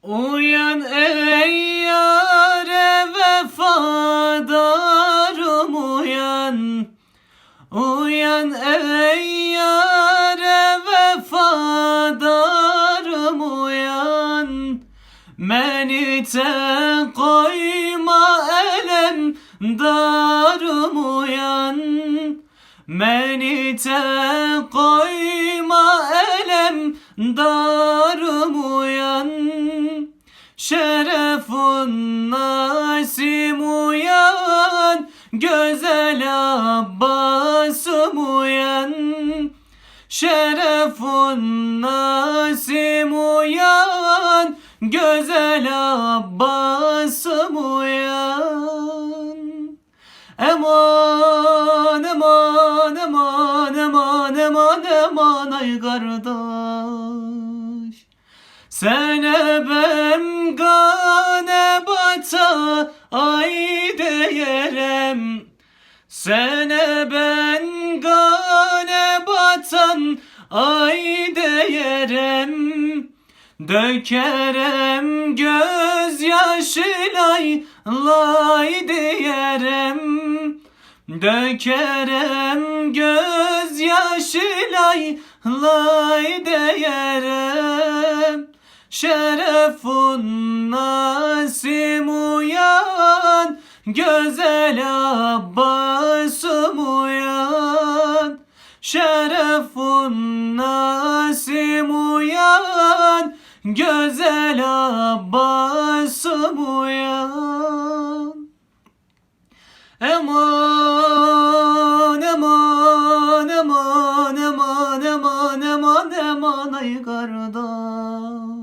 Uyan ey yâre vefadarım uyan. Uyan ey yâre vefadarım uyan. Beni tek koyma elem darım uyan. Beni tek koyma elem darım uyan. Şerefun Nasim uyan, güzel Abbasım uyan. Şerefun Nasim uyan, güzel Abbasım uyan. Eman eman eman eman eman eman ay kardeş. Sene ben gane bata ay değerem. Sene ben gane batan ay değerem. Dökerem gözyaşılay lay diyerem. Dökerem gözyaşılay lay diyerem. Şerefun Nasim uyan, güzel Abbasım uyan. Şerefun Nasim uyan, güzel Abbasım uyan. Eman eman eman eman eman eman eman ay kardeş.